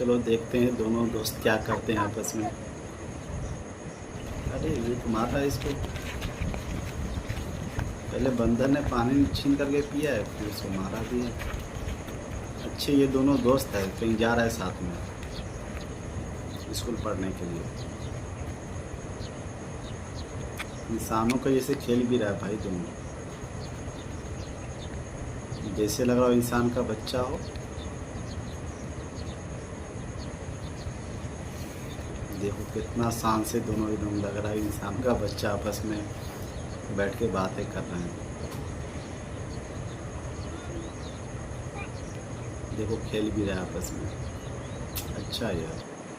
चलो देखते हैं दोनों दोस्त क्या करते हैं आपस में। अरे ये तो मारा इसको, पहले बंदर ने पानी छीन करके पिया है, फिर उसको मारा भी है। अच्छे ये दोनों दोस्त है, कहीं जा रहा है साथ में स्कूल पढ़ने के लिए। इंसानों का जैसे खेल भी रहा है भाई दोनों, जैसे लग रहा हो इंसान का बच्चा हो। देखो कितना शान से दोनों एकदम लग रहा है इंसान का बच्चा, आपस में बैठ के बातें कर रहे हैं। देखो खेल भी रहा है आपस में, अच्छा यार।